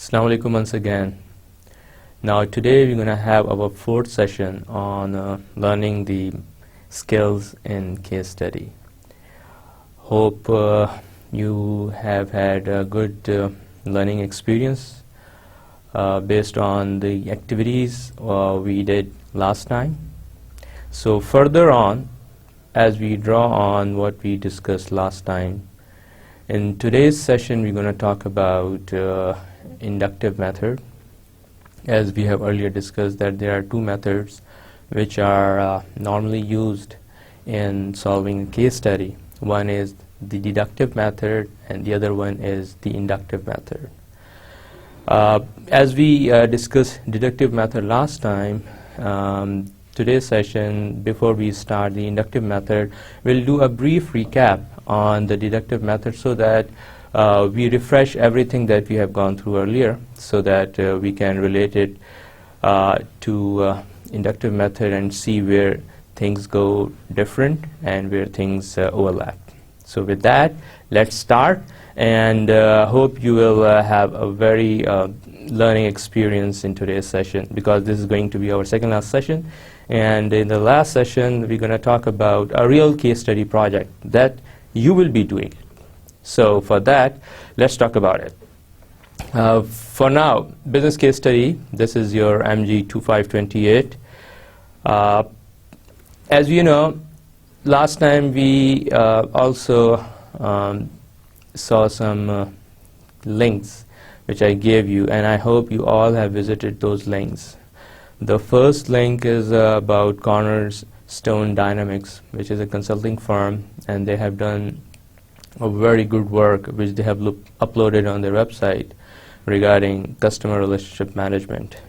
Assalamu alaikum once again. Now today we're going to have our fourth session on learning the skills in case study. Hope you have had a good learning experience based on the activities we did last time. So further on, as we draw on what we discussed last time, in today's session we're going to talk about inductive method. As we have earlier discussed that there are two methods which are normally used in solving a case study. One is the deductive method and the other one is the inductive method. As we discussed deductive method last time, today's session, before we start the inductive method, we'll do a brief recap on the deductive method so that we refresh everything that we have gone through earlier so that we can relate it to inductive method and see where things go different and where things overlap. So with that, let's start, and hope you will have a very learning experience in today's session, because this is going to be our second last session. And in the last session, we're going to talk about a real case study project that you will be doing. So for that, let's talk about it. For now, business case study, this is your MG2528. As you know, last time we also saw some links which I gave you, and I hope you all have visited those links. The first link is about Cornerstone Dynamics, which is a consulting firm, and they have done a very good work which they have uploaded on their website regarding customer relationship management.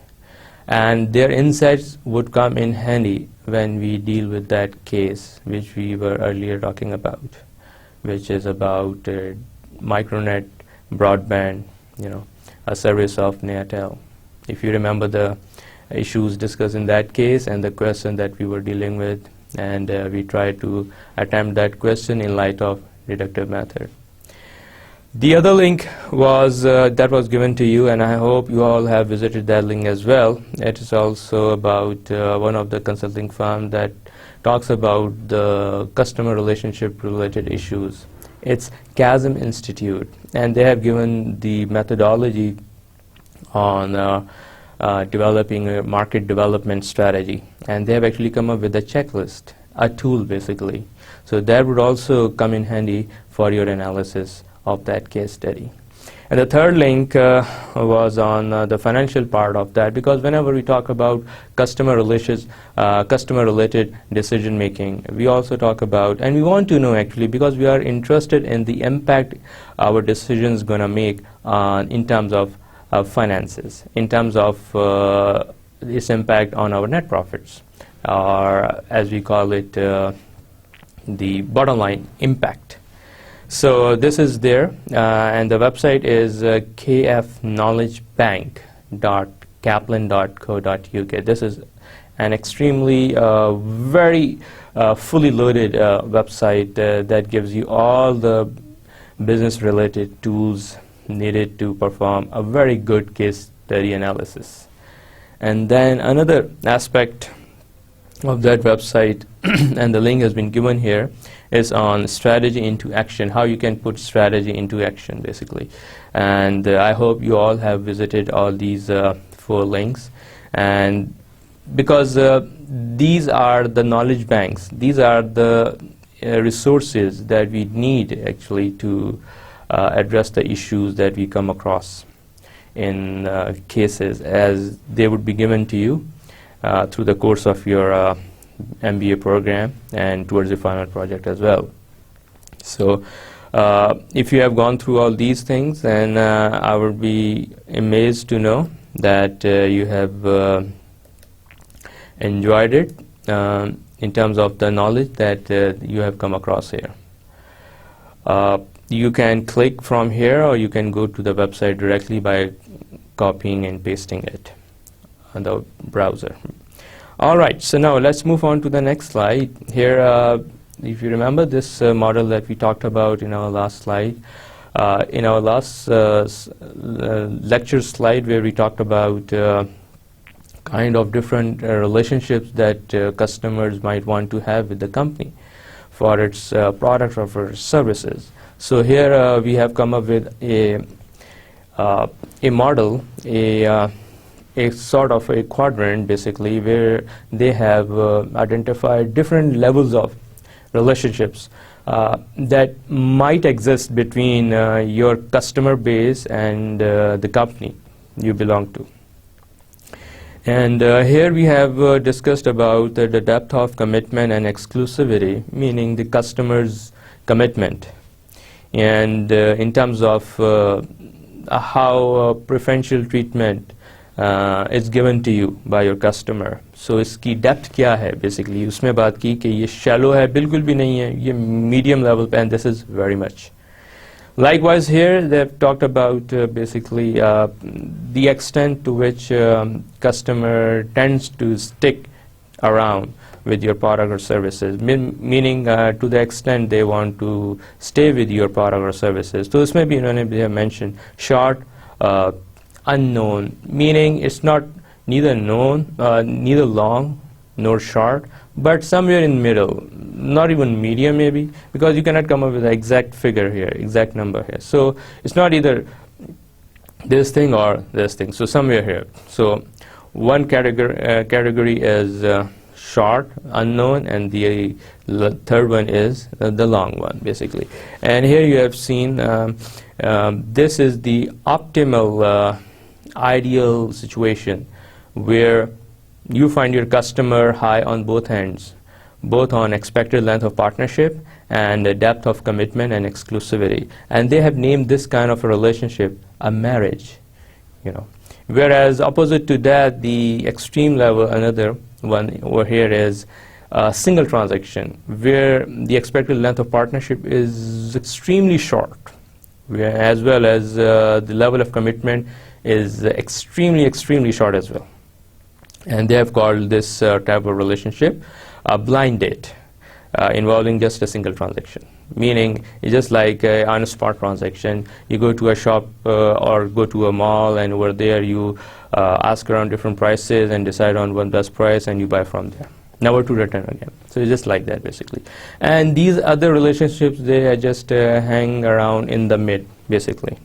And their insights would come in handy when we deal with that case which we were earlier talking about, which is about Micronet broadband, a service of Neatel. If you remember the issues discussed in that case and the question that we were dealing with, and we tried to attempt that question in light of deductive method. The other link was that was given to you, and I hope you all have visited that link as well. It is also about one of the consulting firms that talks about the customer relationship related issues. It's Chasm Institute, and they have given the methodology on developing a market development strategy, and they have actually come up with a checklist, a tool basically. So that would also come in handy for your analysis of that case study. And the third link was on the financial part of that, because whenever we talk about customer related decision making, we also talk about, and we want to know actually, because we are interested in the impact our decisions going to make in terms of finances, in terms of its impact on our net profits, or as we call it, the bottom line impact. So this is there, and the website is kfknowledgebank.kaplan.co.uk. This is an extremely very fully loaded website that gives you all the business related tools needed to perform a very good case study analysis. And then another aspect of that website and the link has been given here is on strategy into action, how you can put strategy into action basically. And I hope you all have visited all these four links, and because these are the knowledge banks, these are the resources that we need actually to address the issues that we come across in cases, as they would be given to you through the course of your MBA program and towards the final project as well. So if you have gone through all these things, then I would be amazed to know that you have enjoyed it in terms of the knowledge that you have come across here. You can click from here, or you can go to the website directly by copying and pasting it on the browser. All right, so now let's move on to the next slide. Here, if you remember this model that we talked about in our last slide, In our last lecture slide, where we talked about kind of different relationships that customers might want to have with the company for its products or for its services. So here we have come up with a model, a sort of a quadrant basically, where they have identified different levels of relationships that might exist between your customer base and the company you belong to. And here we have discussed about the depth of commitment and exclusivity, meaning the customer's commitment, and in terms of how preferential treatment is given to you by your customer. So इसकी depth क्या है basically, उसमें बात की कि ये shallow है, बिल्कुल भी नहीं है, ये medium level पे, and this is very much. Likewise here they've talked about basically the extent to which customer tends to stick around with your product or services, meaning to the extent they want to stay with your product or services. So this may be, they have mentioned short, unknown, meaning it's not neither known, neither long nor short, but somewhere in the middle, not even medium maybe, because you cannot come up with an exact figure here, exact number here. So it's not either this thing or this thing, so somewhere here. So one category is short, unknown, and the third one is the long one basically. And here you have seen this is the optimal ideal situation where you find your customer high on both ends, both on expected length of partnership and the depth of commitment and exclusivity. And they have named this kind of a relationship a marriage, Whereas opposite to that, the extreme level, another one over here is a single transaction, where the expected length of partnership is extremely short, as well as the level of commitment is extremely short as well. And they have called this type of relationship a blind date, involving just a single transaction. Meaning, it's just like on a spot transaction. You go to a shop or go to a mall, and over there you ask around different prices and decide on one best price, and you buy from there. Never to return again. So it's just like that basically. And these other relationships, they just hang around in the mid basically.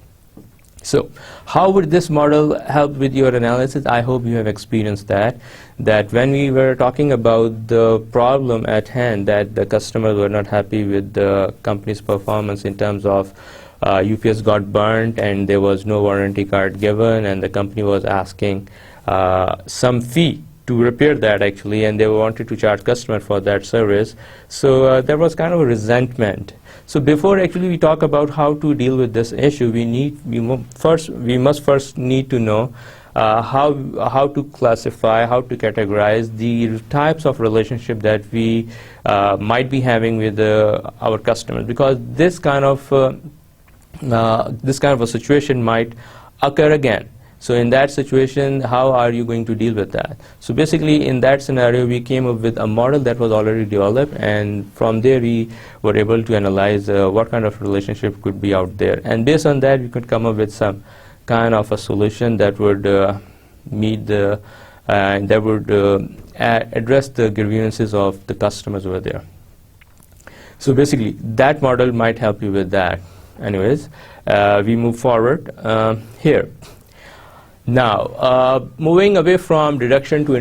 So how would this model help with your analysis? I hope you have experienced that when we were talking about the problem at hand, that the customers were not happy with the company's performance in terms of UPS got burnt and there was no warranty card given, and the company was asking some fee to repair that actually, and they wanted to charge customer for that service. So there was kind of a resentment. So before actually we talk about how to deal with this issue, we must first need to know how to classify, how to categorize the types of relationship that we might be having with our customers, because this kind of a situation might occur again. So in that situation, how are you going to deal with that? So basically in that scenario, we came up with a model that was already developed, and from there we were able to analyze what kind of relationship could be out there. And based on that, we could come up with some kind of a solution that would meet the, that would address the grievances of the customers over there. So basically, that model might help you with that. Anyways, we move forward here. Now, moving away from deduction to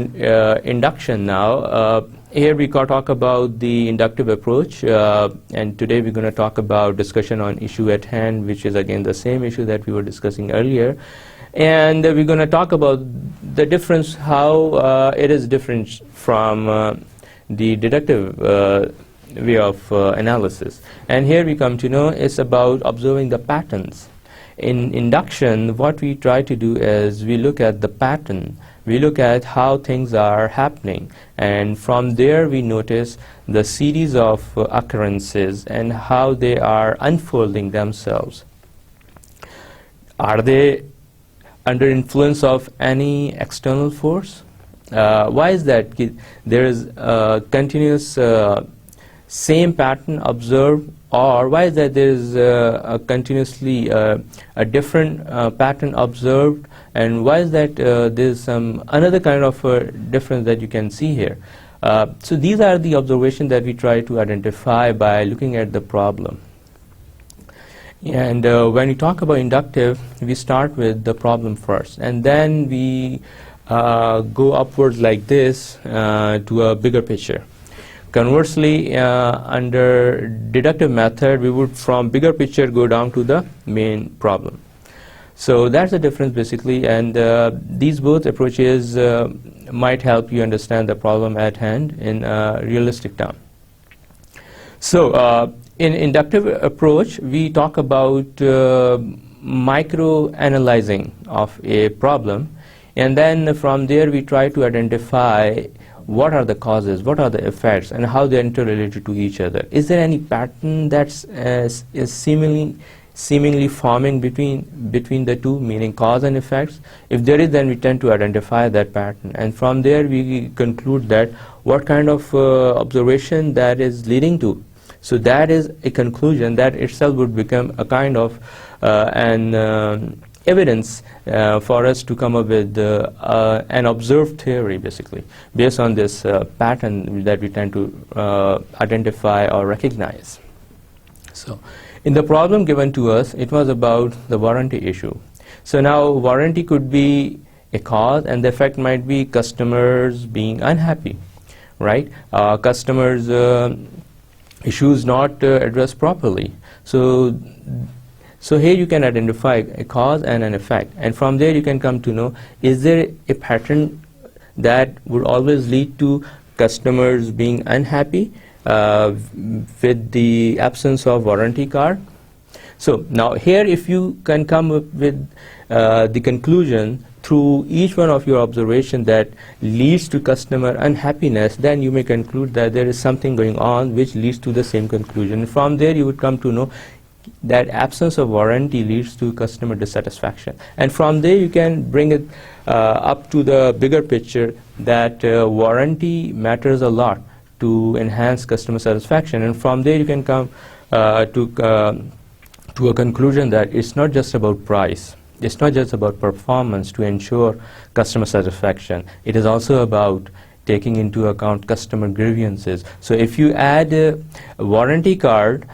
induction now, here we can talk about the inductive approach, and today we're going to talk about discussion on issue at hand, which is again the same issue that we were discussing earlier. And we're going to talk about the difference, how it is different from the deductive way of analysis. And here we come to know it's about observing the patterns. In induction, what we try to do is we look at the pattern, we look at how things are happening, and from there we notice the series of occurrences and how they are unfolding themselves. Are they under influence of any external force? Why is that? There is a continuous same pattern observed or why is that there is a continuously a different pattern observed, and why is that there is some another kind of difference that you can see here. So these are the observations that we try to identify by looking at the problem. And when we talk about inductive, we start with the problem first, and then we go upwards like this to a bigger picture. Conversely, under deductive method, we would from bigger picture go down to the main problem. So that's the difference basically, and these both approaches might help you understand the problem at hand in a realistic term. So in inductive approach, we talk about micro-analyzing of a problem, and then from there we try to identify what are the causes, what are the effects, and how they are interrelated to each other. Is there any pattern that's is seemingly forming between the two, meaning cause and effects? If there is, then we tend to identify that pattern, and from there we conclude that what kind of observation that is leading to. So that is a conclusion that itself would become a kind of an evidence for us to come up with an observed theory, basically, based on this pattern that we tend to identify or recognize. So in the problem given to us, it was about the warranty issue. So now warranty could be a cause, and the effect might be customers being unhappy, right? Customers' issues not addressed properly. So here you can identify a cause and an effect, and from there you can come to know, is there a pattern that would always lead to customers being unhappy with the absence of warranty card? So now here, if you can come up with the conclusion through each one of your observations that leads to customer unhappiness, then you may conclude that there is something going on which leads to the same conclusion. From there you would come to know that absence of warranty leads to customer dissatisfaction, and from there you can bring it up to the bigger picture that warranty matters a lot to enhance customer satisfaction, and from there you can come to a conclusion that it's not just about price, it's not just about performance to ensure customer satisfaction, it is also about taking into account customer grievances. So if you add a warranty card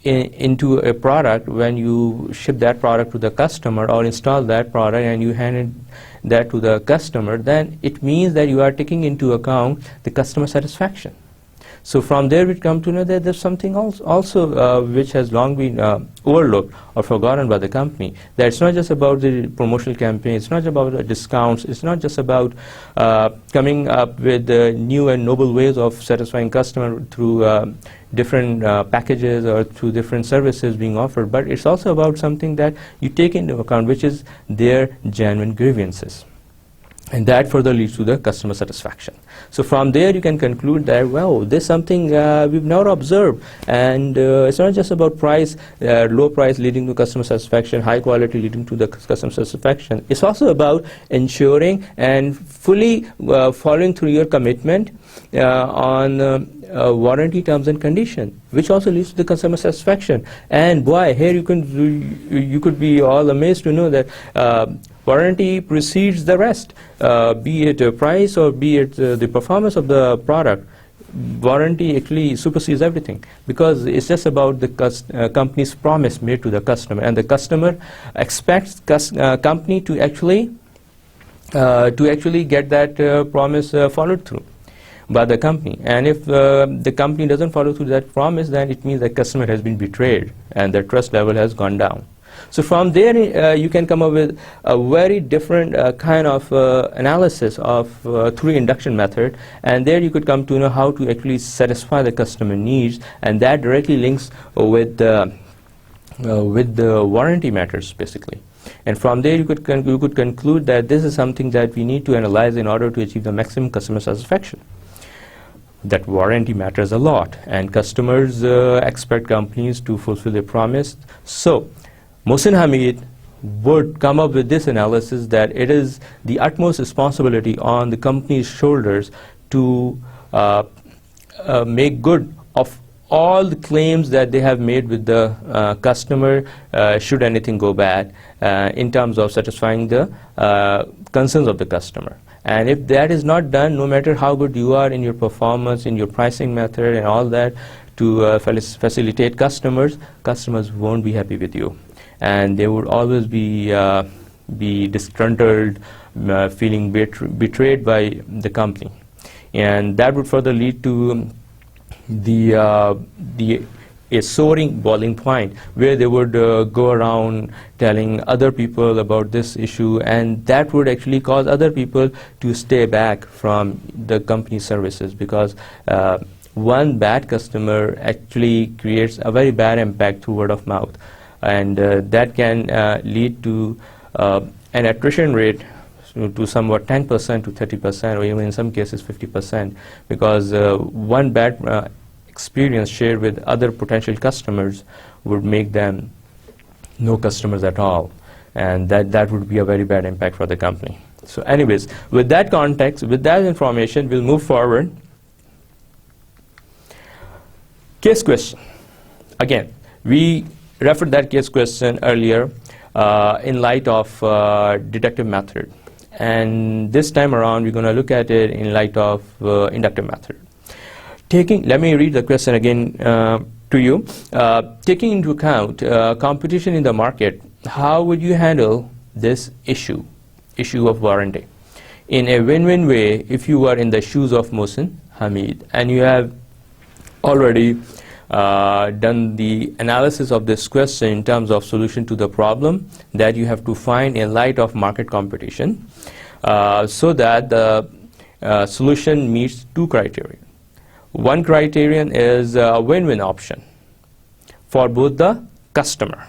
into a product, when you ship that product to the customer or install that product and you hand that to the customer, then it means that you are taking into account the customer satisfaction. So from there we come to know that there's something else also which has long been overlooked or forgotten by the company. That it's not just about the promotional campaign, it's not just about the discounts, it's not just about coming up with new and noble ways of satisfying customer through different packages or through different services being offered, but it's also about something that you take into account, which is their genuine grievances. And that further leads to the customer satisfaction. So from there you can conclude that, well, there's something we've never observed, and it's not just about price, low price leading to customer satisfaction, high quality leading to the customer satisfaction. It's also about ensuring and fully following through your commitment on warranty terms and condition, which also leads to the customer satisfaction. And boy, here you could be all amazed to know that warranty precedes the rest, be it price or be it the performance of the product. Warranty actually supersedes everything, because it's just about the company's promise made to the customer, and the customer expects company to actually get that promise followed through by the company. And if the company doesn't follow through that promise, then it means the customer has been betrayed and their trust level has gone down. So from there you can come up with a very different kind of analysis of through induction method, and there you could come to know how to actually satisfy the customer needs, and that directly links with the warranty matters basically. And from there you could conclude that this is something that we need to analyze in order to achieve the maximum customer satisfaction. That warranty matters a lot, and customers expect companies to fulfill their promise. So Mohsin Hamid would come up with this analysis that it is the utmost responsibility on the company's shoulders to make good of all the claims that they have made with the customer should anything go bad in terms of satisfying the concerns of the customer. And if that is not done, no matter how good you are in your performance, in your pricing method and all that to facilitate customers won't be happy with you. And they would always be disgruntled, feeling betrayed by the company. And that would further lead to a soaring boiling point where they would go around telling other people about this issue, and that would actually cause other people to stay back from the company's services, because one bad customer actually creates a very bad impact through word of mouth, and that can lead to an attrition rate to somewhat 10% to 30%, or even in some cases 50%, because one bad experience shared with other potential customers would make them no customers at all, and that would be a very bad impact for the company. So anyways, with that context, with that information, we'll move forward. Case question. Again, we referred that case question earlier in light of deductive method, and this time around we're going to look at it in light of inductive method. Let me read the question again to you. Taking into account competition in the market, how would you handle this issue of warranty in a win-win way if you were in the shoes of Mohsin Hamid and you have already done the analysis of this question in terms of solution to the problem that you have to find in light of market competition, so that the solution meets two criteria. One criterion is a win-win option for both the customer,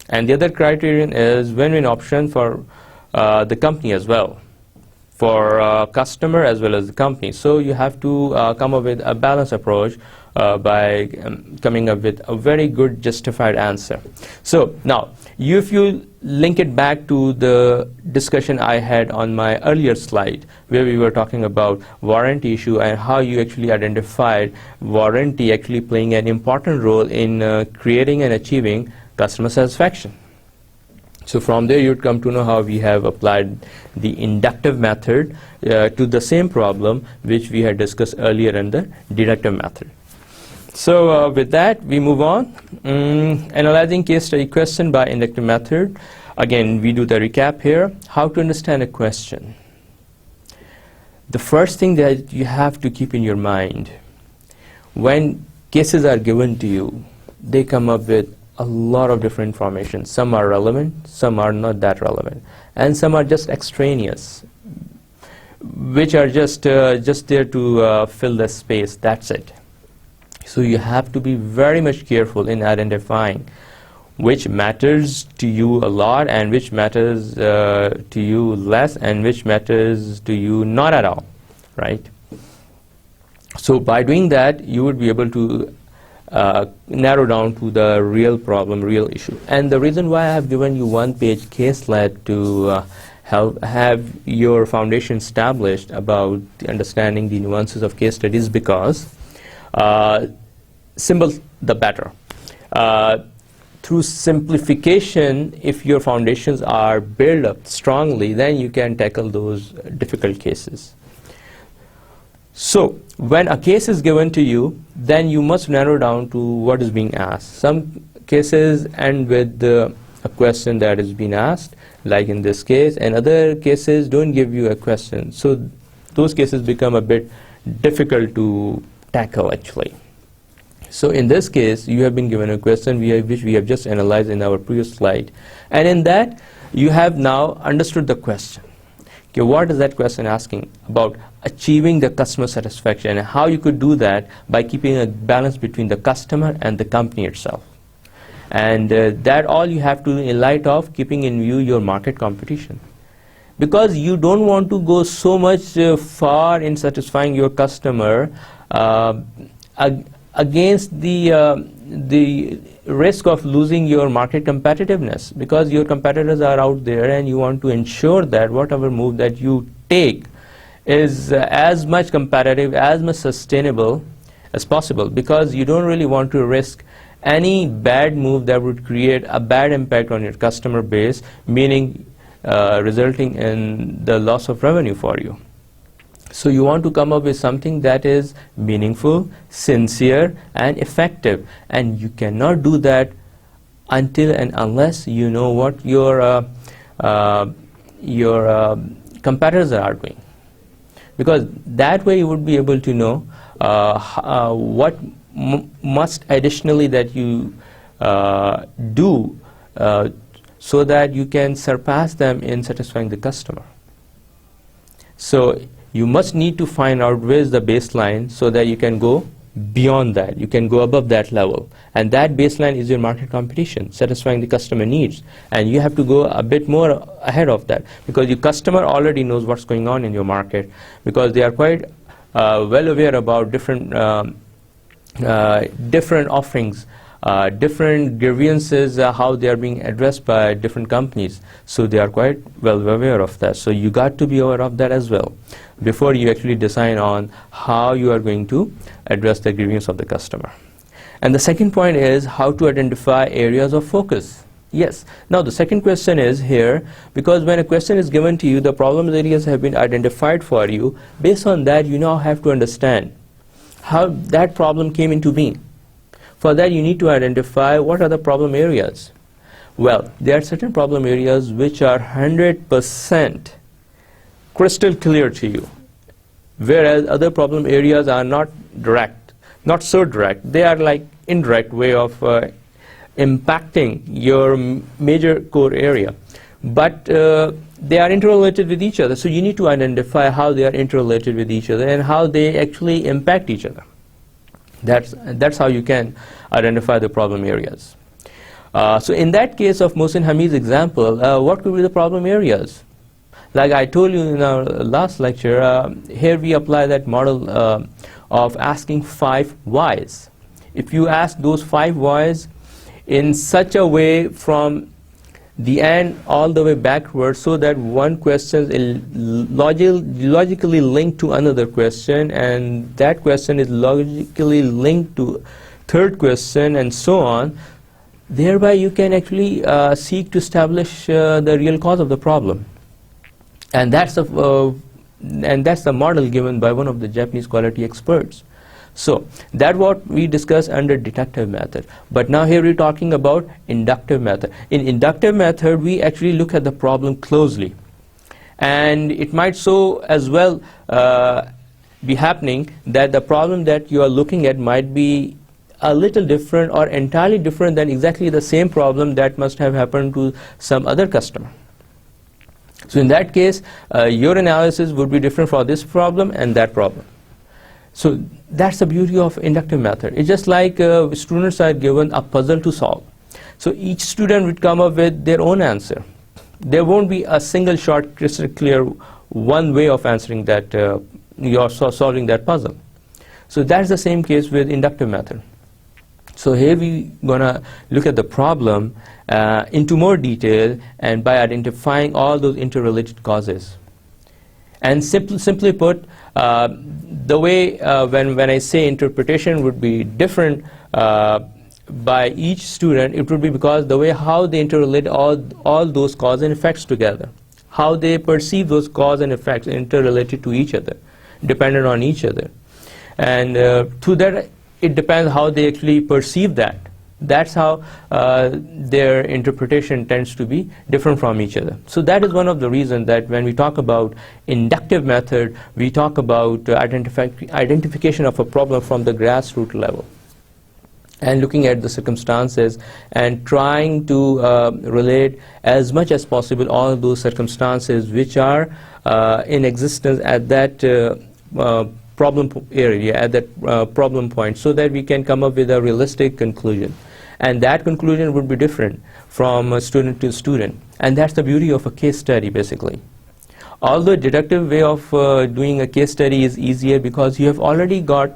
and the other criterion is win-win option for the company as well, for customer as well as the company. So you have to come up with a balanced approach by coming up with a very good justified answer. So now, if you link it back to the discussion I had on my earlier slide, where we were talking about warranty issue and how you actually identified warranty actually playing an important role in creating and achieving customer satisfaction. So from there you'd come to know how we have applied the inductive method to the same problem which we had discussed earlier in the deductive method. So with that, we move on. Analyzing case study question by inductive method. Again, we do the recap here. How to understand a question. The first thing that you have to keep in your mind, when cases are given to you, they come up with a lot of different information. Some are relevant, some are not that relevant, and some are just extraneous, which are just there to fill the space. That's it. So you have to be very much careful in identifying which matters to you a lot and which matters to you less and which matters to you not at all, right? So by doing that, you would be able to narrow down to the real problem, real issue. And the reason why I have given you one-page case slide to help have your foundation established about understanding the nuances of case studies, because simple the better. Through simplification, if your foundations are built up strongly, then you can tackle those difficult cases. So when a case is given to you, then you must narrow down to what is being asked. Some cases end with a question that is being asked, like in this case, and other cases don't give you a question. So those cases become a bit difficult to tackle actually. So in this case, you have been given a question which we have just analyzed in our previous slide, and in that you have now understood the question. Okay, what is that question asking? About achieving the customer satisfaction, and how you could do that by keeping a balance between the customer and the company itself. And that all you have to do in light of keeping in view your market competition. Because you don't want to go so much far in satisfying your customer against the risk of losing your market competitiveness, because your competitors are out there and you want to ensure that whatever move that you take is as much competitive, as much sustainable as possible, because you don't really want to risk any bad move that would create a bad impact on your customer base, meaning resulting in the loss of revenue for you. So you want to come up with something that is meaningful, sincere, and effective, and you cannot do that until and unless you know what your competitors are doing, because that way you would be able to know what must additionally that you do so that you can surpass them in satisfying the customer. So you must need to find out where is the baseline so that you can go beyond that, you can go above that level, and that baseline is your market competition, satisfying the customer needs, and you have to go a bit more ahead of that, because your customer already knows what's going on in your market, because they are quite well aware about different offerings, different grievances, how they are being addressed by different companies. So they are quite well aware of that. So you got to be aware of that as well before you actually decide on how you are going to address the grievance of the customer. And the second point is how to identify areas of focus. Yes. Now the second question is here, because when a question is given to you, the problem areas have been identified for you. Based on that, you now have to understand how that problem came into being. For that, you need to identify what are the problem areas. Well, there are certain problem areas which are 100% crystal clear to you, whereas other problem areas are not direct, not so direct. They are like indirect way of impacting your major core area, but they are interrelated with each other. So you need to identify how they are interrelated with each other and how they actually impact each other. That's how you can identify the problem areas. So in that case of Mohsin Hamid's example, what could be the problem areas? Like I told you in our last lecture, here we apply that model of asking 5 whys. If you ask those 5 whys in such a way from the end all the way backwards, so that one question is logically linked to another question, and that question is logically linked to third question, and so on, thereby you can actually seek to establish the real cause of the problem. And that's the model given by one of the Japanese quality experts. So that's what we discuss under deductive method. But now here we're talking about inductive method. In inductive method, we actually look at the problem closely, and it might so as well be happening that the problem that you are looking at might be a little different or entirely different than exactly the same problem that must have happened to some other customer. So in that case, your analysis would be different for this problem and that problem. So that's the beauty of inductive method. It's just like students are given a puzzle to solve. So each student would come up with their own answer. There won't be a single short, crystal clear one way of answering that, you're solving that puzzle. So that's the same case with inductive method. So here we're going to look at the problem into more detail, and by identifying all those interrelated causes. And simply put, the way when I say interpretation would be different by each student, it would be because the way how they interrelate all those cause and effects together, how they perceive those cause and effects interrelated to each other, dependent on each other. And to that, it depends how they actually perceive that. That's how their interpretation tends to be different from each other. So that is one of the reasons that when we talk about inductive method, we talk about identification of a problem from the grassroots level, and looking at the circumstances and trying to relate as much as possible all those circumstances which are in existence at that problem area, at that problem point, so that we can come up with a realistic conclusion. And that conclusion would be different from student to student. And that's the beauty of a case study, basically. Although deductive way of doing a case study is easier because you have already got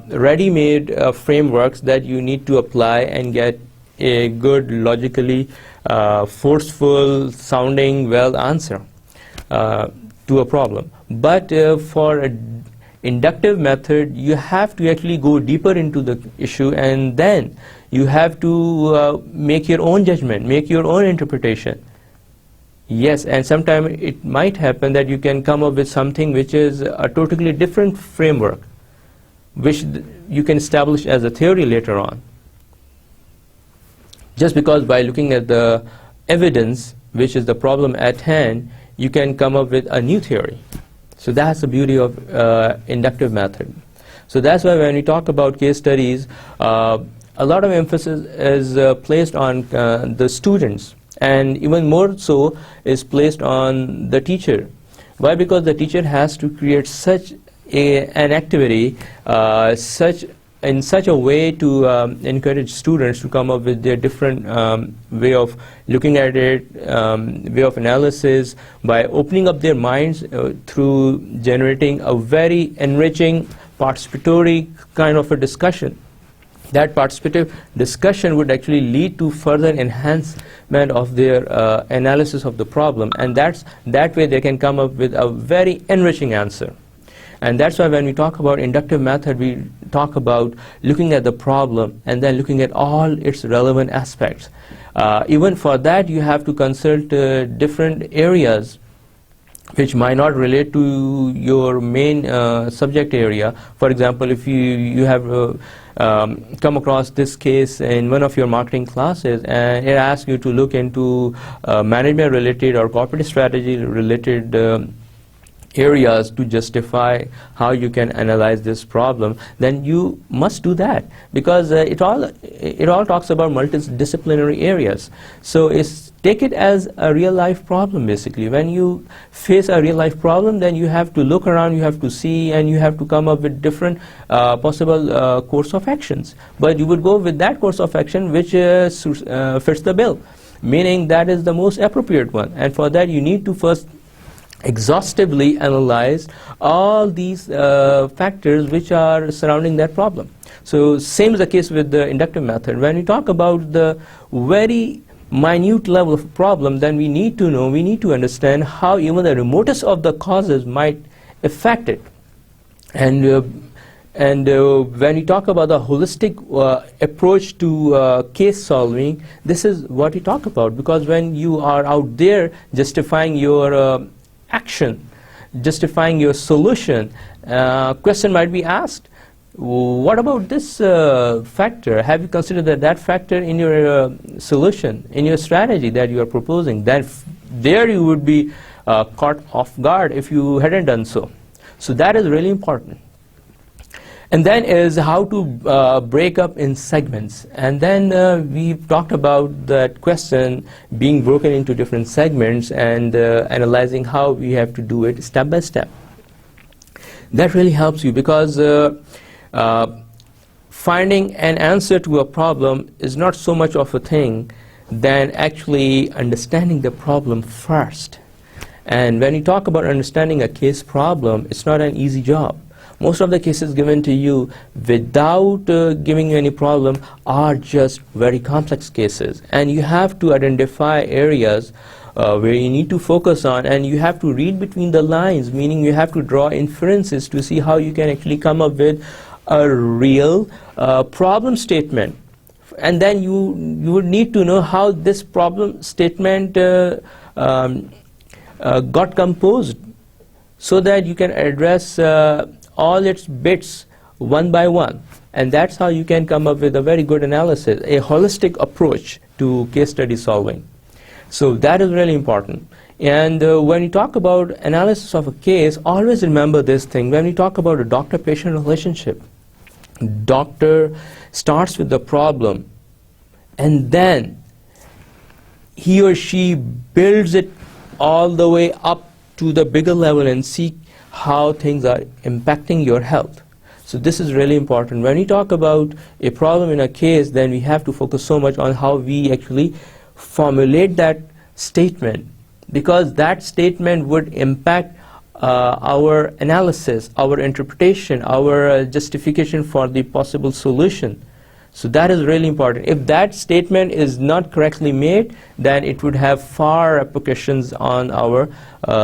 ready-made frameworks that you need to apply and get a good, logically forceful sounding well answer to a problem. But for a inductive method, you have to actually go deeper into the issue, and then you have to make your own judgment, make your own interpretation. Yes, and sometimes it might happen that you can come up with something which is a totally different framework, which you can establish as a theory later on. Just because by looking at the evidence, which is the problem at hand, you can come up with a new theory. So that's the beauty of inductive method. So that's why when we talk about case studies, a lot of emphasis is placed on the students, and even more so is placed on the teacher. Why? Because the teacher has to create such an activity in such a way to encourage students to come up with their different way of looking at it, way of analysis, by opening up their minds through generating a very enriching participatory kind of a discussion. That participative discussion would actually lead to further enhancement of their analysis of the problem, and that way they can come up with a very enriching answer. And that's why when we talk about inductive method, we talk about looking at the problem and then looking at all its relevant aspects. Even for that, you have to consult different areas which might not relate to your main subject area. For example, if you have come across this case in one of your marketing classes, and it asks you to look into management related or corporate strategy related areas to justify how you can analyze this problem, then you must do that, because it all talks about multidisciplinary areas. So take it as a real life problem. Basically, when you face a real life problem, then you have to look around, you have to see, and you have to come up with different possible course of actions. But you would go with that course of action which fits the bill, meaning that is the most appropriate one. And for that, you need to first exhaustively analyze all these factors which are surrounding that problem. So same is the case with the inductive method. When we talk about the very minute level of problem, then we need to know, we need to understand how even the remotest of the causes might affect it. And when we talk about the holistic approach to case solving, this is what we talk about, because when you are out there justifying your action, justifying your solution, question might be asked, what about this factor? Have you considered that factor in your solution, in your strategy that you are proposing? Then there you would be caught off guard if you hadn't done so. So that is really important. And then is how to break up in segments. And then we've talked about that question being broken into different segments and analyzing how we have to do it step by step. That really helps you, because finding an answer to a problem is not so much of a thing than actually understanding the problem first. And when you talk about understanding a case problem, it's not an easy job. Most of the cases given to you without giving you any problem are just very complex cases, and you have to identify areas where you need to focus on, and you have to read between the lines, meaning you have to draw inferences to see how you can actually come up with a real problem statement. And then you would need to know how this problem statement got composed, so that you can address all its bits one by one. And that's how you can come up with a very good analysis, a holistic approach to case study solving. So that is really important. And when you talk about analysis of a case, always remember this thing. When we talk about a doctor-patient relationship, doctor starts with the problem, and then he or she builds it all the way up to the bigger level and see how things are impacting your health. So this is really important. When we talk about a problem in a case, then we have to focus so much on how we actually formulate that statement, because that statement would impact our analysis, our interpretation, our justification for the possible solution. So that is really important. If that statement is not correctly made, then it would have far repercussions on our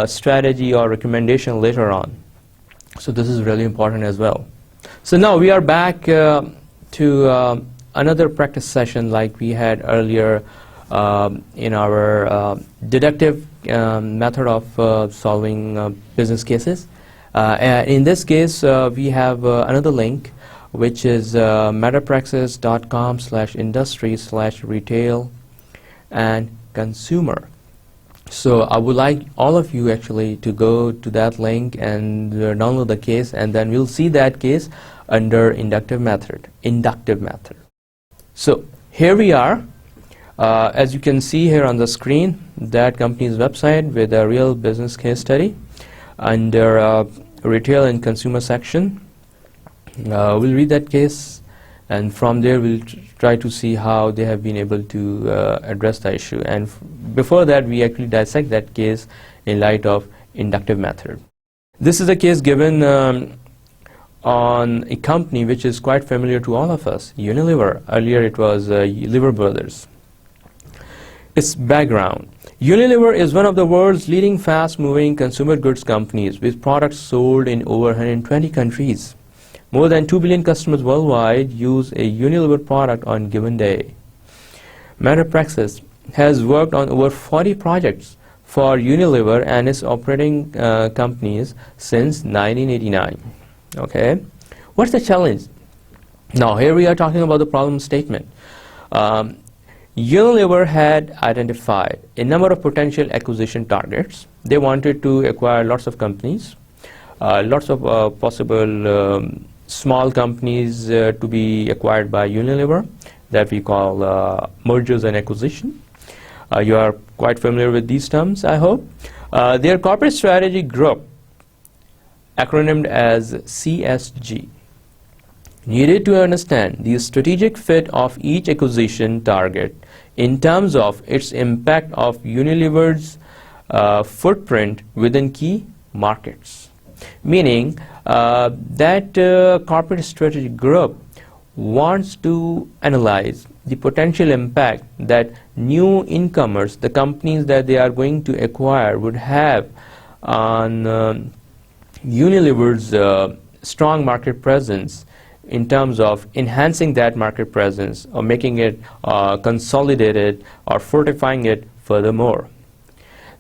strategy or recommendation later on. So this is really important as well. So now we are back to another practice session like we had earlier in our deductive method of solving business cases. In this case, we have another link, which is metapraxis.com/industry/retail and consumer. So I would like all of you actually to go to that link and download the case, and then we'll see that case under inductive method. So here we are. As you can see here on the screen, that company's website with a real business case study under retail and consumer section. We'll read that case, and from there we'll try to see how they have been able to address the issue. And before that, we actually dissect that case in light of inductive method. This is a case given on a company which is quite familiar to all of us, Unilever. Earlier it was Lever Brothers. Its background. Unilever is one of the world's leading fast-moving consumer goods companies with products sold in over 120 countries. More than 2 billion customers worldwide use a Unilever product on a given day. Metapraxis has worked on over 40 projects for Unilever and its operating companies since 1989. Okay, what's the challenge? Now here we are talking about the problem statement. Unilever had identified a number of potential acquisition targets. They wanted to acquire lots of companies, lots of possible small companies to be acquired by Unilever, that we call mergers and acquisition. You are quite familiar with these terms, I hope. Their corporate strategy group, acronymed as CSG, needed to understand the strategic fit of each acquisition target in terms of its impact of Unilever's footprint within key markets. Meaning that corporate strategy group wants to analyze the potential impact that new incomers, the companies that they are going to acquire, would have on Unilever's strong market presence, in terms of enhancing that market presence or making it consolidated or fortifying it furthermore.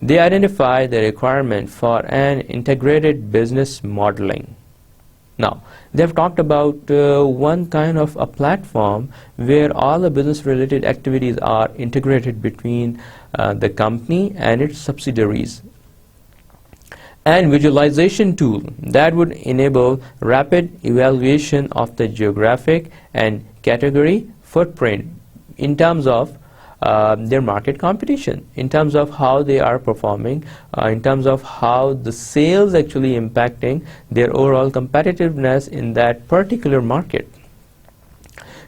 They identify the requirement for an integrated business modeling. Now, they've talked about one kind of a platform where all the business related activities are integrated between the company and its subsidiaries. And visualization tool that would enable rapid evaluation of the geographic and category footprint in terms of their market competition, in terms of how they are performing, in terms of how the sales actually impacting their overall competitiveness in that particular market.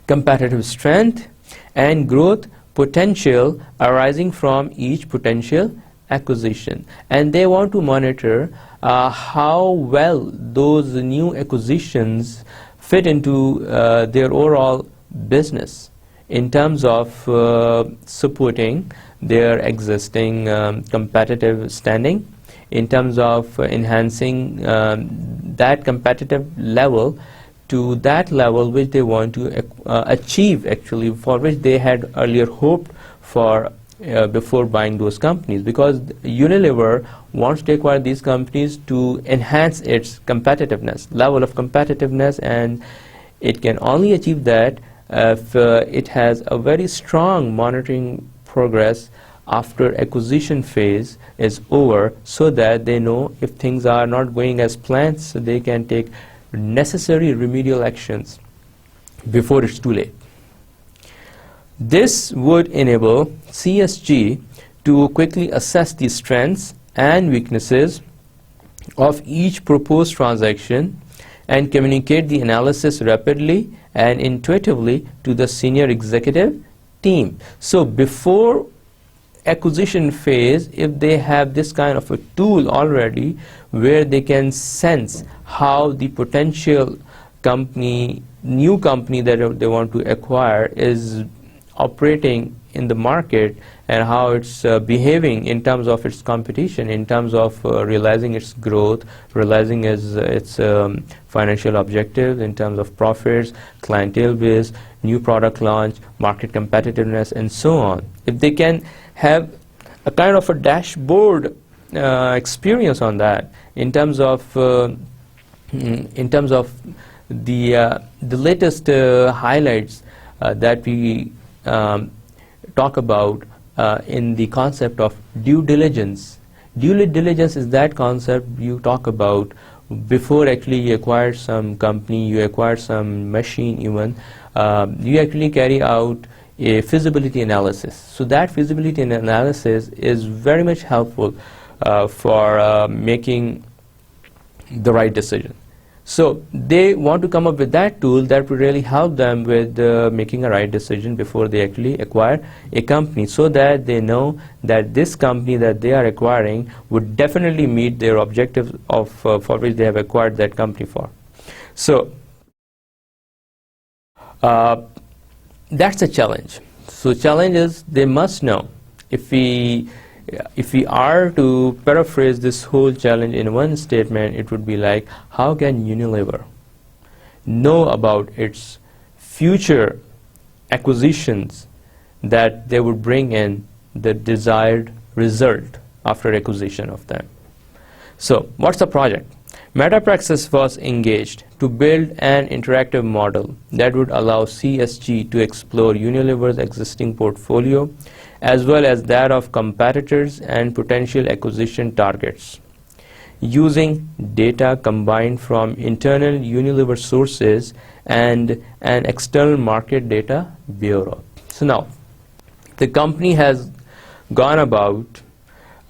Competitive strength and growth potential arising from each potential acquisition, and they want to monitor how well those new acquisitions fit into their overall business in terms of supporting their existing competitive standing, in terms of enhancing that competitive level to that level which they want to achieve, actually, for which they had earlier hoped for before buying those companies, because Unilever wants to acquire these companies to enhance its competitiveness, level of competitiveness, and it can only achieve that if it has a very strong monitoring progress after acquisition phase is over, so that they know if things are not going as planned, so they can take necessary remedial actions before it's too late. This would enable CSG to quickly assess the strengths and weaknesses of each proposed transaction and communicate the analysis rapidly and intuitively to the senior executive team. So before acquisition phase, if they have this kind of a tool already where they can sense how the potential company, new company that they want to acquire is operating in the market and how it's behaving in terms of its competition, in terms of realizing its growth, realizing its financial objectives in terms of profits, clientele base, new product launch, market competitiveness, and so on. If they can have a kind of a dashboard experience on that in terms of the latest highlights that we talk about in the concept of due diligence. Due diligence is that concept you talk about before actually you acquire some company, you acquire some machine even, you actually carry out a feasibility analysis. So that feasibility analysis is very much helpful for making the right decision. So they want to come up with that tool that will really help them with making a right decision before they actually acquire a company, so that they know that this company that they are acquiring would definitely meet their objectives of for which they have acquired that company for. So that's a challenge. So challenge is they must know. If we are to paraphrase this whole challenge in one statement, it would be like, how can Unilever know about its future acquisitions that they would bring in the desired result after acquisition of them? So what's the project? Metapraxis was engaged to build an interactive model that would allow CSG to explore Unilever's existing portfolio as well as that of competitors and potential acquisition targets, using data combined from internal Unilever sources and an external market data bureau. So now, the company has gone about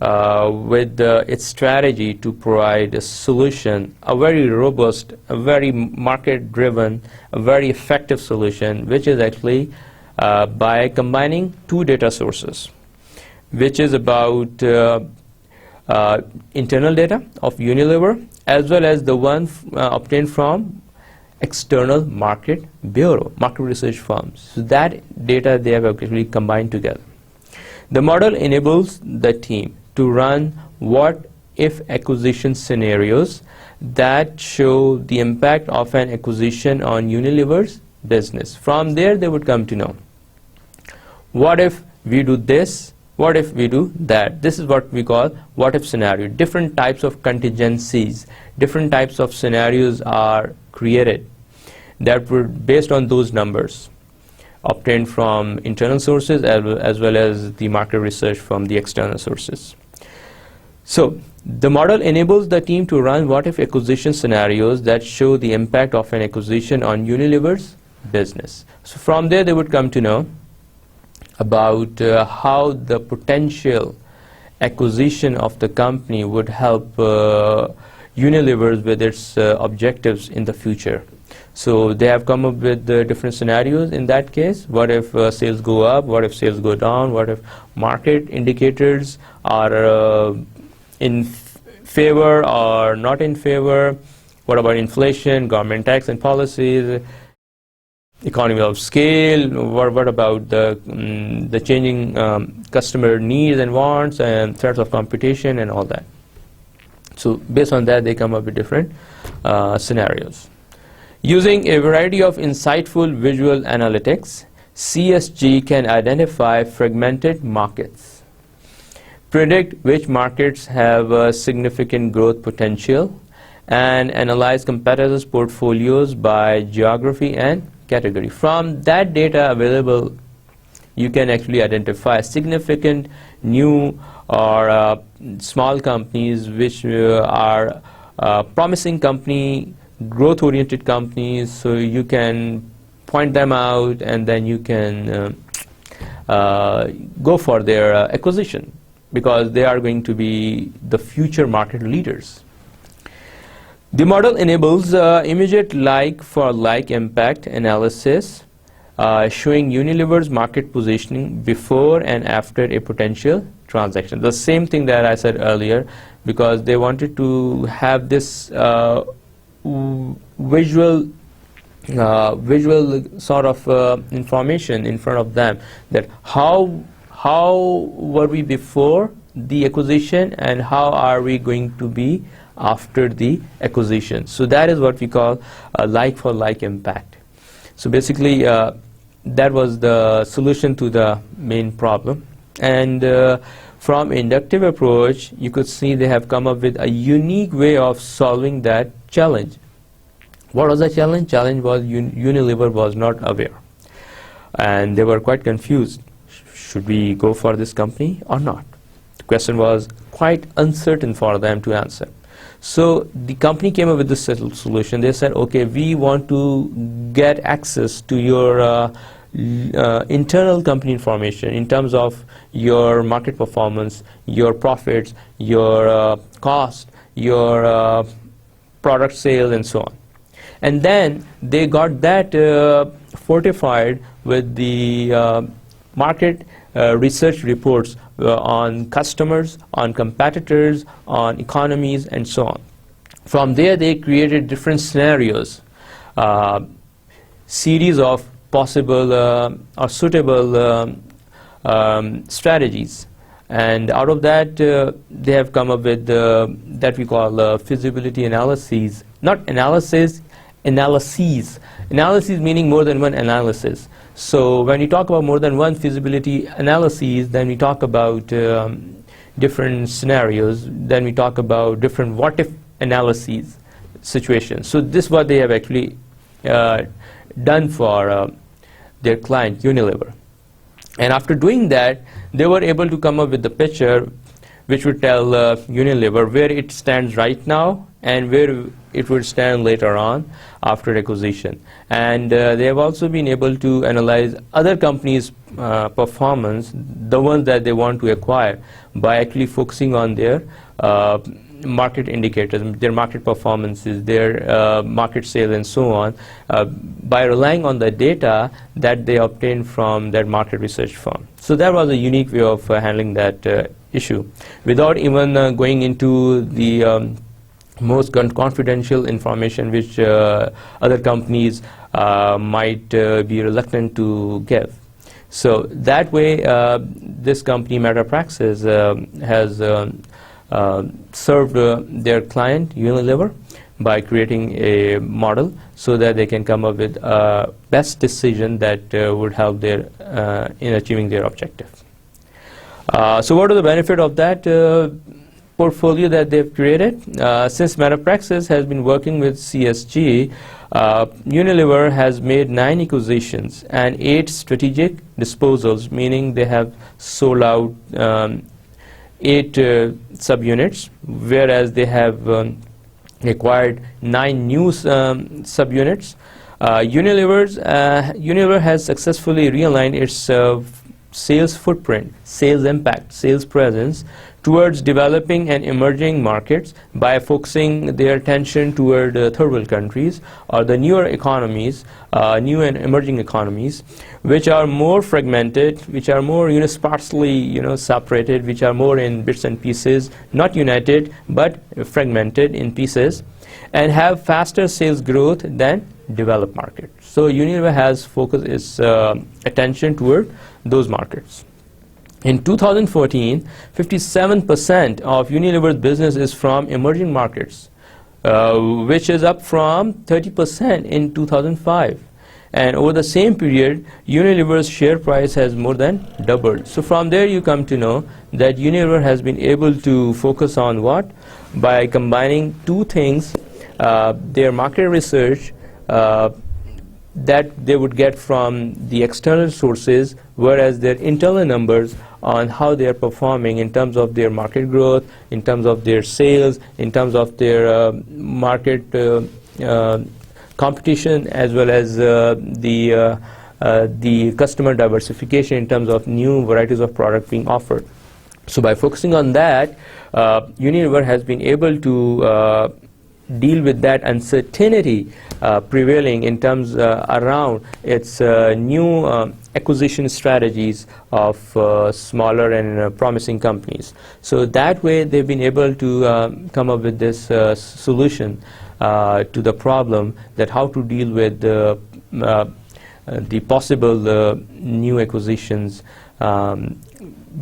with its strategy to provide a solution, a very robust, a very market-driven, a very effective solution, which is actually by combining two data sources, which is about internal data of Unilever as well as the one obtained from external market bureau, market research firms. So that data they have actually combined together. The model enables the team to run what-if acquisition scenarios that show the impact of an acquisition on Unilever's business. From there, they would come to know, what if we do this? What if we do that? This is what we call what-if scenario. Different types of contingencies, different types of scenarios are created that were based on those numbers obtained from internal sources as well as the market research from the external sources. So the model enables the team to run what-if acquisition scenarios that show the impact of an acquisition on Unilever's business. So from there, they would come to know about how the potential acquisition of the company would help Unilever with its objectives in the future. So they have come up with different scenarios in that case. What if sales go up? What if sales go down? What if market indicators are in favor or not in favor? What about inflation, government tax and policies, economy of scale? What about the changing customer needs and wants and threats of competition and all that? So based on that, they come up with different scenarios. Using a variety of insightful visual analytics, CSG can identify fragmented markets, predict which markets have significant growth potential, and analyze competitors' portfolios by geography and category. From that data available, you can actually identify significant new or small companies which are promising company, growth-oriented companies, so you can point them out and then you can go for their acquisition, because they are going to be the future market leaders. The model enables immediate like-for-like impact analysis, showing Unilever's market positioning before and after a potential transaction. The same thing that I said earlier, because they wanted to have this visual visual sort of information in front of them, that how were we before the acquisition and how are we going to be after the acquisition. So that is what we call a like-for-like impact. So basically that was the solution to the main problem. And from inductive approach, you could see they have come up with a unique way of solving that challenge. What was the challenge? Challenge was Unilever was not aware, and they were quite confused. Should we go for this company or not? The question was quite uncertain for them to answer. So the company came up with this solution. They said, okay, we want to get access to your internal company information in terms of your market performance, your profits, your cost, your product sale, and so on. And then they got that fortified with the market research reports on customers, on competitors, on economies, and so on. From there, they created different scenarios, series of possible or suitable strategies. And out of that, they have come up with that we call feasibility analyses. Not analysis, analyses. Analyses meaning more than one analysis. So when you talk about more than one feasibility analyses, then we talk about different scenarios. Then we talk about different what-if analyses situations. So this is what they have actually done for their client Unilever. And after doing that, they were able to come up with the picture which would tell Unilever where it stands right now and where it would stand later on after acquisition. And they have also been able to analyze other companies' performance, the ones that they want to acquire, by actually focusing on their market indicators, their market performances, their market sales, and so on, by relying on the data that they obtained from that market research firm. So that was a unique way of handling that issue, without even going into the most confidential information which other companies might be reluctant to give. So that way, this company, Metapraxis, has served their client Unilever by creating a model so that they can come up with a best decision that would help their in achieving their objective. So what are the benefit of that portfolio that they've created? Since Metapraxis has been working with CSG, Unilever has made 9 acquisitions and 8 strategic disposals, meaning they have sold out 8 subunits, whereas they have acquired 9 new subunits. Unilever has successfully realigned its sales footprint, sales impact, sales presence towards developing and emerging markets by focusing their attention toward third world countries or the newer economies, new and emerging economies, which are more fragmented, which are more sparsely separated, which are more in bits and pieces, not united but fragmented in pieces, and have faster sales growth than developed markets. So Unilever has focused its attention toward those markets. In 2014, 57% of Unilever's business is from emerging markets, which is up from 30% in 2005. And over the same period, Unilever's share price has more than doubled. So from there you come to know that Unilever has been able to focus on what? By combining two things, their market research that they would get from the external sources, whereas their internal numbers on how they are performing in terms of their market growth, in terms of their sales, in terms of their market competition, as well as the customer diversification in terms of new varieties of product being offered. So by focusing on that, Unilever has been able to deal with that uncertainty prevailing in terms around its new acquisition strategies of smaller and promising companies. So that way they've been able to come up with this solution to the problem, that how to deal with the possible new acquisitions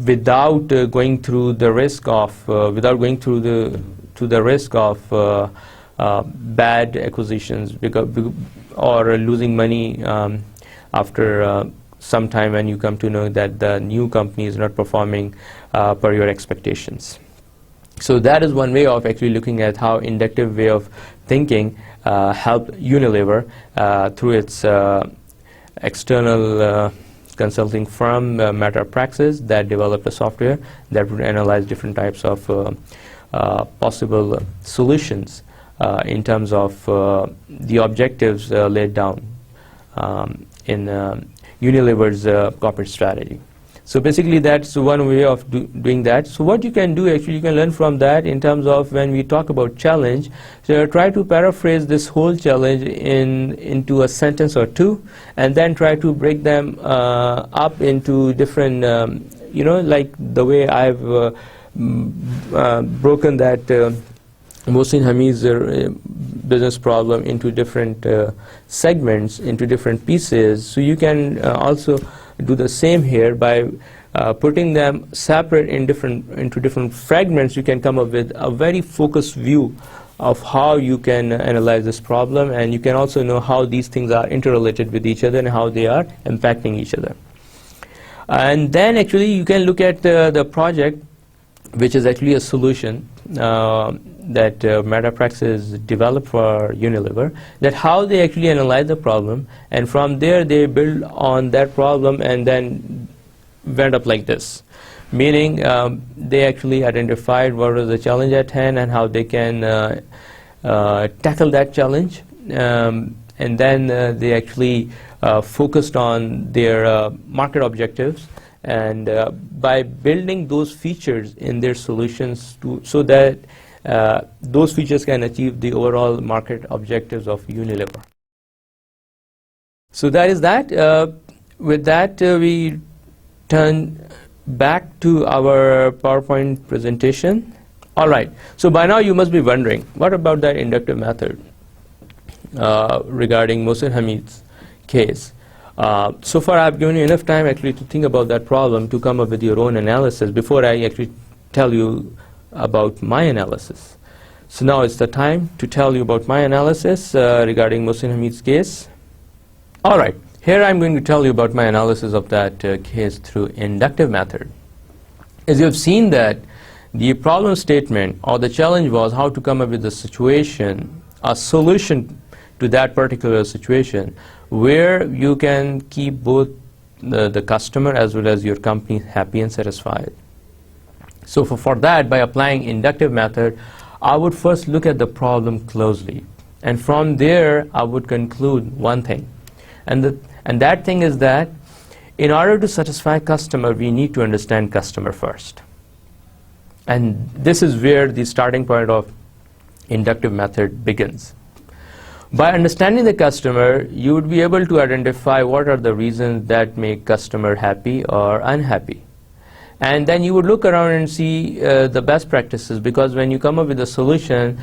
without going through the risk of bad acquisitions, or losing money after some time when you come to know that the new company is not performing per your expectations. So that is one way of actually looking at how inductive way of thinking helped Unilever through its external consulting firm, Metapraxis, that developed a software that would analyze different types of possible solutions in terms of the objectives laid down in Unilever's corporate strategy. So basically that's one way of doing that. So what you can do, actually, you can learn from that in terms of when we talk about challenge. So try to paraphrase this whole challenge into a sentence or two, and then try to break them up into different, like the way I've broken that Mohsin Hamid's business problem into different segments, into different pieces. So you can also do the same here by putting them separate into different fragments. You can come up with a very focused view of how you can analyze this problem, and you can also know how these things are interrelated with each other and how they are impacting each other. And then actually you can look at the project, which is actually a solution that Metapraxis developed for Unilever, that how they actually analyze the problem, and from there they build on that problem and then went up like this. Meaning they actually identified what was the challenge at hand and how they can tackle that challenge, and then they actually focused on their market objectives, and by building those features in their solutions so that those features can achieve the overall market objectives of Unilever. So that is that. With that, we turn back to our PowerPoint presentation. All right. So by now you must be wondering, what about that inductive method regarding Mohsin Hamid's case? So far I've given you enough time actually to think about that problem, to come up with your own analysis before I actually tell you about my analysis. So now it's the time to tell you about my analysis regarding Mohsin Hamid's case. All right, here I'm going to tell you about my analysis of that case through inductive method. As you have seen that the problem statement or the challenge was how to come up with a situation, a solution to that particular situation where you can keep both the customer as well as your company happy and satisfied. So for that, by applying inductive method, I would first look at the problem closely, and from there I would conclude one thing, and that thing is that in order to satisfy customer, we need to understand customer first. And this is where the starting point of inductive method begins. By understanding the customer, you would be able to identify what are the reasons that make customer happy or unhappy. And then you would look around and see the best practices, because when you come up with a solution,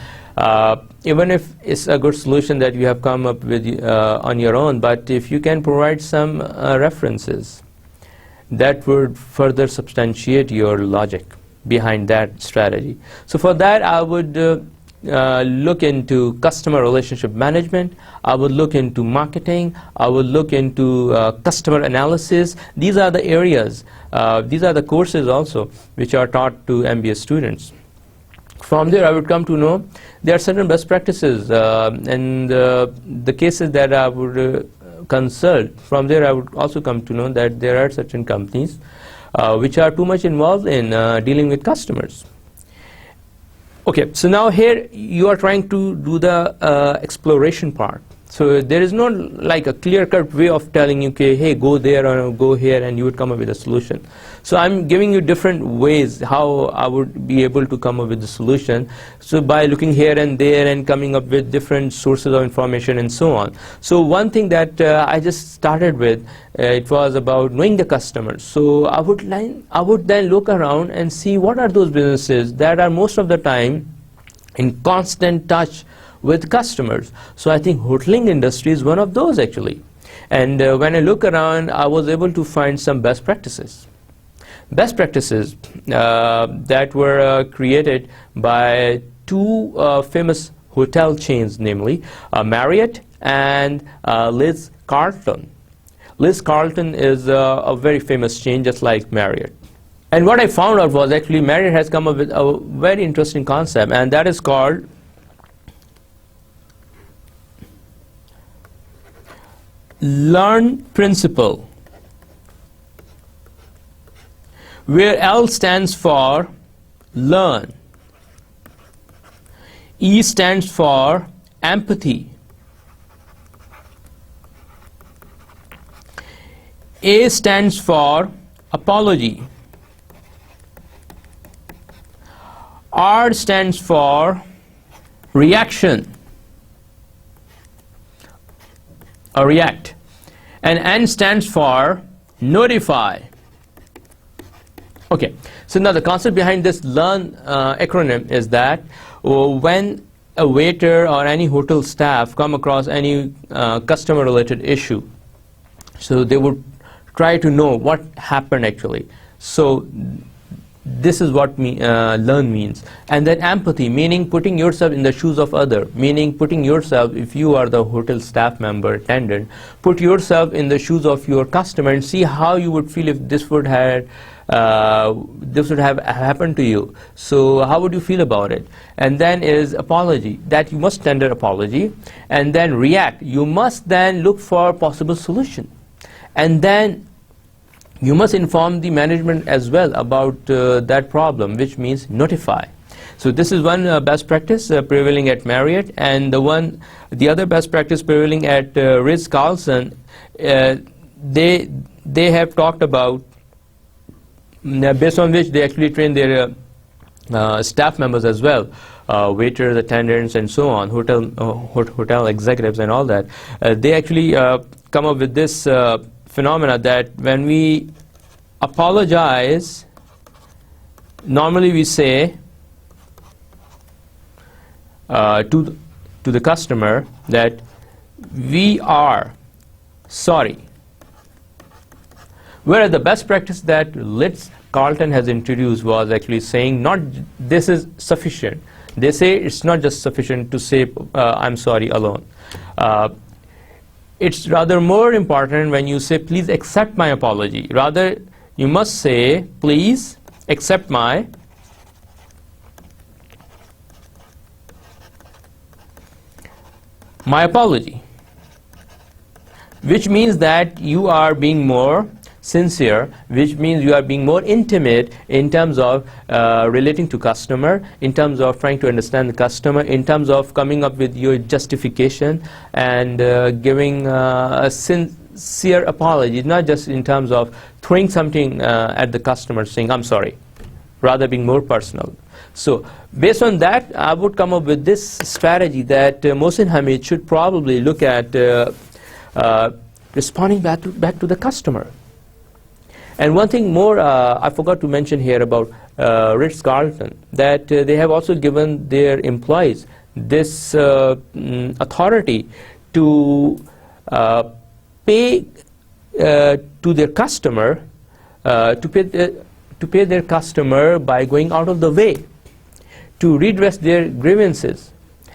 even if it's a good solution that you have come up with on your own, but if you can provide some references that would further substantiate your logic behind that strategy. So for that, I would look into customer relationship management, I would look into marketing, I would look into customer analysis. These are the areas, these are the courses also which are taught to MBA students. From there I would come to know there are certain best practices and the cases that I would consult. From there I would also come to know that there are certain companies which are too much involved in dealing with customers. Okay, so now here you are trying to do the exploration part. So there is no like a clear-cut way of telling you, okay, hey, go there or go here, and you would come up with a solution. So I'm giving you different ways how I would be able to come up with the solution. So by looking here and there and coming up with different sources of information and so on. So one thing that I just started with, it was about knowing the customer. So I would then look around and see what are those businesses that are most of the time in constant touch with customers. So I think hoteling industry is one of those actually. And when I look around, I was able to find some best practices. Best practices that were created by two famous hotel chains, namely Marriott and Ritz-Carlton. Ritz-Carlton is a very famous chain, just like Marriott. And what I found out was actually Marriott has come up with a very interesting concept, and that is called Learn Principle, where L stands for learn, E stands for empathy, A stands for apology, R stands for reaction, or react, and N stands for notify. Okay, so now the concept behind this LEARN acronym is that when a waiter or any hotel staff come across any customer related issue, so they would try to know what happened actually. So this is what learn means. And then empathy, meaning putting yourself in the shoes of other, meaning putting yourself, if you are the hotel staff member, attendant, put yourself in the shoes of your customer and see how you would feel if this would have happened to you. So how would you feel about it? And then is apology, that you must tender apology. And then react, you must then look for possible solution. And then you must inform the management as well about that problem, which means notify. So this is one best practice prevailing at Marriott, and the other best practice prevailing at Ritz-Carlton, they have talked about, based on which they actually train their staff members as well, waiters, attendants, and so on, hotel executives and all that. They actually come up with this phenomena that when we apologize, normally we say to the customer that we are sorry. Whereas the best practice that Ritz-Carlton has introduced was actually saying not this is sufficient. They say it's not just sufficient to say I'm sorry alone. It's rather more important when you say please accept my apology. Rather you must say please accept my apology, which means that you are being more sincere, which means you are being more intimate in terms of relating to customer, in terms of trying to understand the customer, in terms of coming up with your justification and giving a sincere apology, not just in terms of throwing something at the customer saying I'm sorry, rather being more personal. So based on that, I would come up with this strategy that Mohsin Hamid should probably look at responding back to the customer. And one thing more I forgot to mention here about Ritz-Carlton, that they have also given their employees this authority to pay to their customer, to pay their customer by going out of the way to redress their grievances.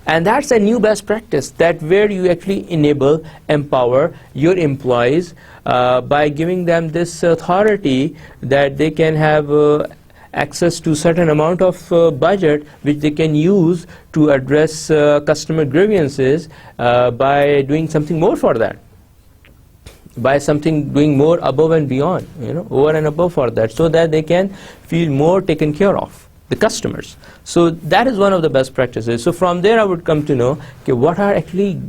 And that's a new best practice, that where you actually enable, empower your employees by giving them this authority that they can have access to certain amount of budget which they can use to address customer grievances by doing something more for that, by doing more above and beyond, over and above for that, so that they can feel more taken care of, the customers. So that is one of the best practices. So from there I would come to know, okay, what are actually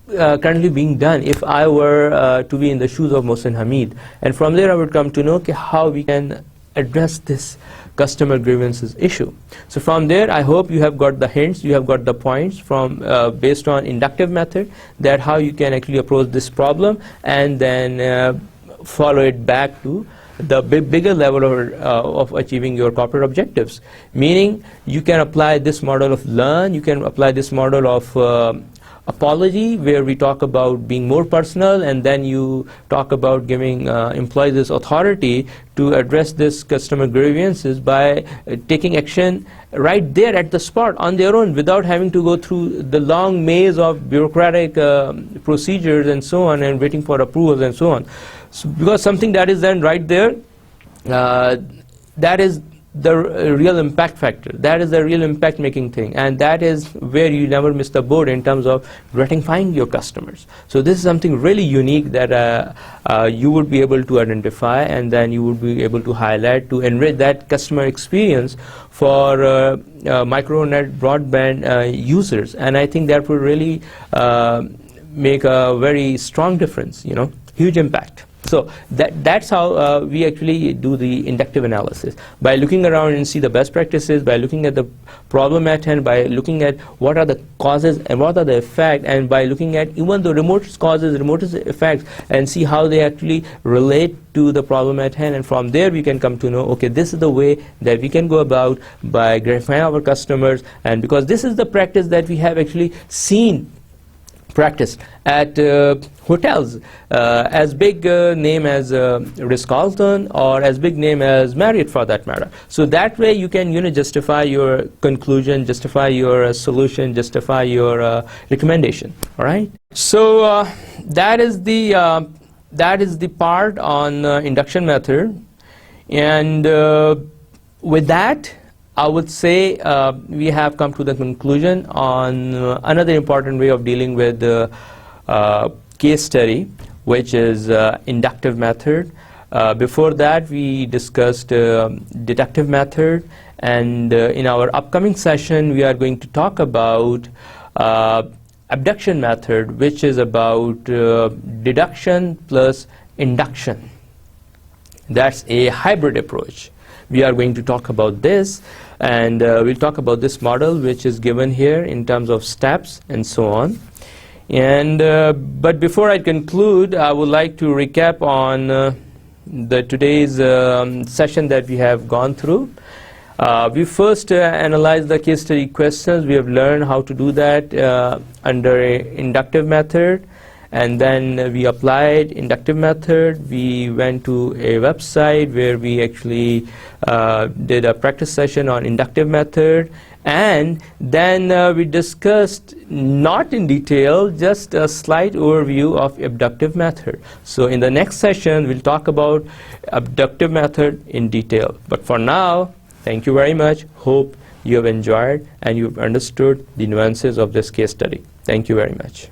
currently being done if I were to be in the shoes of Mohsin Hamid. And from there I would come to know, okay, how we can address this customer grievances issue. So from there I hope you have got the hints, you have got the points from based on inductive method, that how you can actually approach this problem and then follow it back to the bigger level of achieving your corporate objectives. Meaning, you can apply this model of learn, you can apply this model of apology, where we talk about being more personal, and then you talk about giving employees this authority to address this customer grievances by taking action right there at the spot on their own, without having to go through the long maze of bureaucratic procedures and so on, and waiting for approvals and so on. So, because something that is done right there, that is the real impact factor. That is the real impact making thing, and that is where you never miss the boat in terms of gratifying your customers. So this is something really unique that you would be able to identify, and then you would be able to highlight to enrich that customer experience for micronet broadband users. And I think that will really make a very strong difference, you know, huge impact. So that's how we actually do the inductive analysis, by looking around and see the best practices, by looking at the problem at hand, by looking at what are the causes and what are the effects, and by looking at even the remotest causes, remotest effects, and see how they actually relate to the problem at hand. And from there we can come to know, okay, this is the way that we can go about by gratifying our customers. And because this is the practice that we have actually seen practiced at hotels, as big name as Ritz-Carlton, or as big name as Marriott for that matter. So that way you can, you know, justify your conclusion, justify your solution, justify your recommendation. All right. So that is the part on induction method, and with that, I would say we have come to the conclusion on another important way of dealing with case study, which is inductive method. Before that, we discussed deductive method, and in our upcoming session, we are going to talk about abduction method, which is about deduction plus induction. That's a hybrid approach. We are going to talk about this, and we'll talk about this model which is given here in terms of steps and so on. And but before I conclude, I would like to recap on the today's session that we have gone through. We first analyzed the case study questions. We have learned how to do that under a inductive method. And then we applied inductive method. We went to a website where we actually did a practice session on inductive method. And then we discussed, not in detail, just a slight overview of abductive method. So in the next session, we'll talk about abductive method in detail. But for now, thank you very much. Hope you have enjoyed and you've understood the nuances of this case study. Thank you very much.